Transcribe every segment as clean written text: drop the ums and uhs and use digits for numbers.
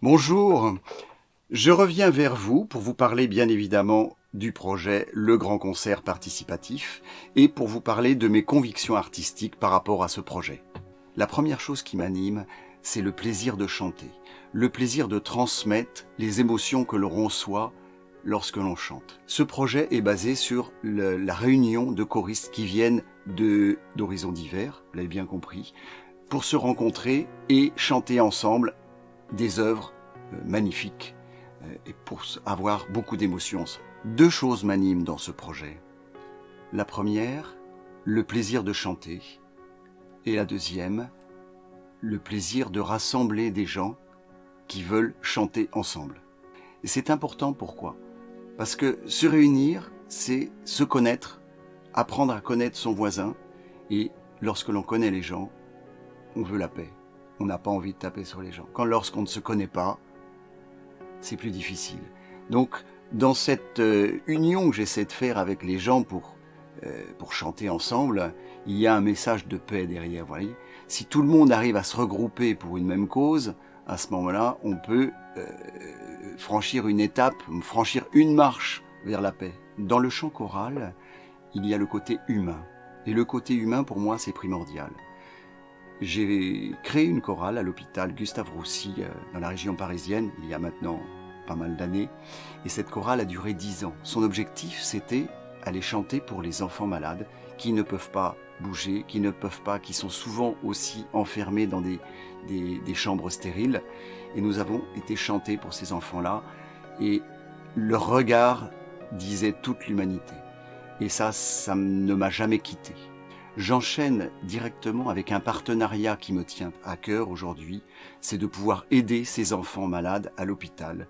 Bonjour, je reviens vers vous pour vous parler bien évidemment du projet Le Grand Concert Participatif et pour vous parler de mes convictions artistiques par rapport à ce projet. La première chose qui m'anime, c'est le plaisir de chanter, le plaisir de transmettre les émotions que l'on reçoit lorsque l'on chante. Ce projet est basé sur la réunion de choristes qui viennent d'horizons divers, vous l'avez bien compris, pour se rencontrer et chanter ensemble des œuvres magnifiques et pour avoir beaucoup d'émotions. Deux choses m'animent dans ce projet. La première, le plaisir de chanter, et la deuxième, le plaisir de rassembler des gens qui veulent chanter ensemble. Et c'est important, pourquoi ? Parce que se réunir, c'est se connaître, apprendre à connaître son voisin, et lorsque l'on connaît les gens, on veut la paix. On n'a pas envie de taper sur les gens. Lorsqu'on ne se connaît pas, c'est plus difficile. Donc, dans cette union que j'essaie de faire avec les gens pour chanter ensemble, il y a un message de paix derrière. Vous voyez ? Si tout le monde arrive à se regrouper pour une même cause, à ce moment-là, on peut franchir une étape, franchir une marche vers la paix. Dans le chant choral, il y a le côté humain. Et le côté humain, pour moi, c'est primordial. J'ai créé une chorale à l'hôpital Gustave-Roussy dans la région parisienne, il y a maintenant pas mal d'années. Et cette chorale a duré 10 ans. Son objectif, c'était aller chanter pour les enfants malades qui ne peuvent pas bouger, qui sont souvent aussi enfermés dans des chambres stériles. Et nous avons été chanter pour ces enfants-là. Et leur regard disait toute l'humanité. Et ça ne m'a jamais quitté. J'enchaîne directement avec un partenariat qui me tient à cœur aujourd'hui, c'est de pouvoir aider ces enfants malades à l'hôpital.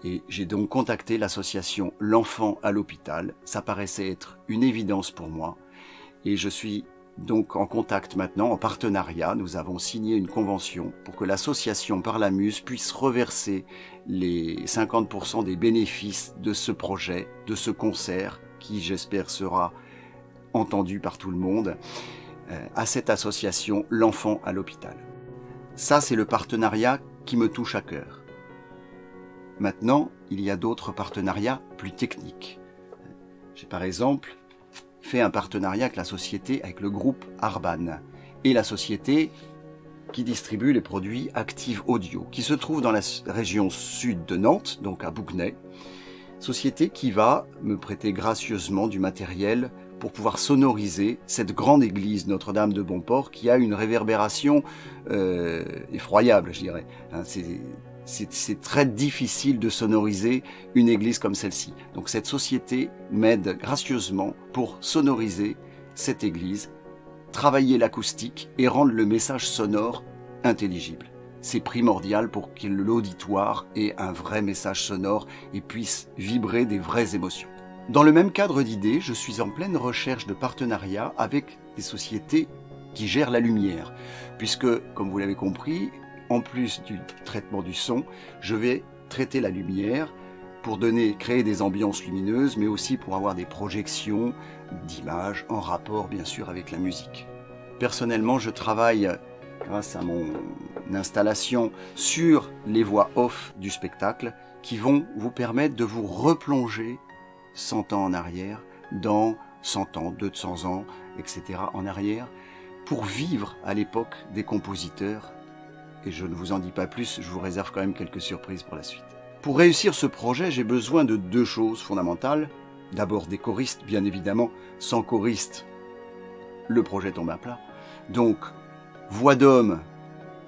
Et j'ai donc contacté l'association L'Enfant à l'hôpital, ça paraissait être une évidence pour moi. Et je suis donc en contact maintenant, en partenariat, nous avons signé une convention pour que l'association Parlamuse puisse reverser les 50% des bénéfices de ce projet, de ce concert, qui j'espère sera entendu par tout le monde, à cette association L'Enfant à l'hôpital. Ça, c'est le partenariat qui me touche à cœur. Maintenant, il y a d'autres partenariats plus techniques. J'ai par exemple fait un partenariat avec le groupe Arban et la société qui distribue les produits Active Audio, qui se trouve dans la région sud de Nantes, donc à Bougnay. Société qui va me prêter gracieusement du matériel pour pouvoir sonoriser cette grande église Notre-Dame de Bonport qui a une réverbération effroyable, je dirais. C'est très difficile de sonoriser une église comme celle-ci. Donc cette société m'aide gracieusement pour sonoriser cette église, travailler l'acoustique et rendre le message sonore intelligible. C'est primordial pour que l'auditoire ait un vrai message sonore et puisse vibrer des vraies émotions. Dans le même cadre d'idées, je suis en pleine recherche de partenariats avec des sociétés qui gèrent la lumière, puisque, comme vous l'avez compris, en plus du traitement du son, je vais traiter la lumière pour créer des ambiances lumineuses, mais aussi pour avoir des projections d'images en rapport, bien sûr, avec la musique. Personnellement, je travaille, grâce à mon installation, sur les voix off du spectacle qui vont vous permettre de vous replonger 100 ans en arrière, dans 100 ans, 200 ans, etc. en arrière, pour vivre à l'époque des compositeurs. Et je ne vous en dis pas plus, je vous réserve quand même quelques surprises pour la suite. Pour réussir ce projet, j'ai besoin de deux choses fondamentales. D'abord des choristes, bien évidemment. Sans choristes, le projet tombe à plat. Donc, voix d'homme,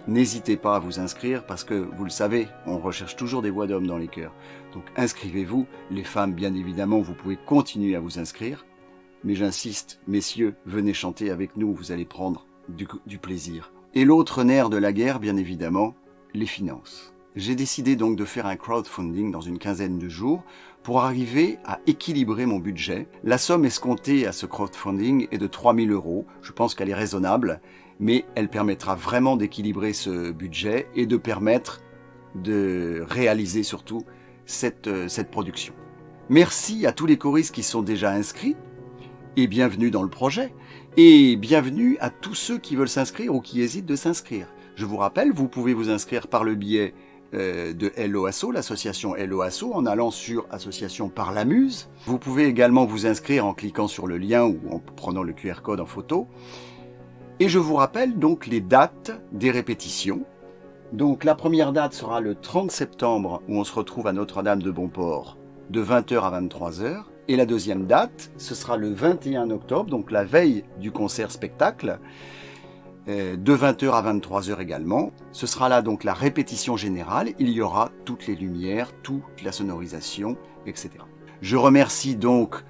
n'hésitez pas à vous inscrire parce que, vous le savez, on recherche toujours des voix d'hommes dans les chœurs. Donc inscrivez-vous. Les femmes, bien évidemment, vous pouvez continuer à vous inscrire. Mais j'insiste, messieurs, venez chanter avec nous, vous allez prendre du plaisir. Et l'autre nerf de la guerre, bien évidemment, les finances. J'ai décidé donc de faire un crowdfunding dans une quinzaine de jours pour arriver à équilibrer mon budget. La somme escomptée à ce crowdfunding est de 3 000 €. Je pense qu'elle est raisonnable, mais elle permettra vraiment d'équilibrer ce budget et de permettre de réaliser surtout cette production. Merci à tous les choristes qui sont déjà inscrits et bienvenue dans le projet. Et bienvenue à tous ceux qui veulent s'inscrire ou qui hésitent de s'inscrire. Je vous rappelle, vous pouvez vous inscrire par le biais de LOASSO, l'association LOASSO, en allant sur Association par la Muse. Vous pouvez également vous inscrire en cliquant sur le lien ou en prenant le QR code en photo. Et je vous rappelle donc les dates des répétitions. Donc la première date sera le 30 septembre où on se retrouve à Notre-Dame de Bonport de 20h à 23h. Et la deuxième date, ce sera le 21 octobre, donc la veille du concert-spectacle, de 20h à 23h également. Ce sera là donc la répétition générale. Il y aura toutes les lumières, toute la sonorisation, etc. Je remercie donc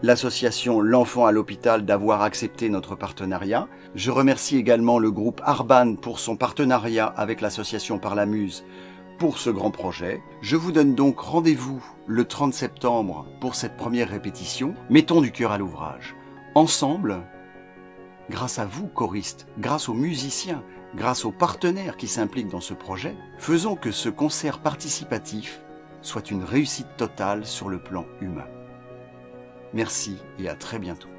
l'association L'Enfant à l'hôpital d'avoir accepté notre partenariat. Je remercie également le groupe Arban pour son partenariat avec l'association Par la Muse pour ce grand projet. Je vous donne donc rendez-vous le 30 septembre pour cette première répétition. Mettons du cœur à l'ouvrage. Ensemble, grâce à vous, choristes, grâce aux musiciens, grâce aux partenaires qui s'impliquent dans ce projet, faisons que ce concert participatif soit une réussite totale sur le plan humain. Merci et à très bientôt.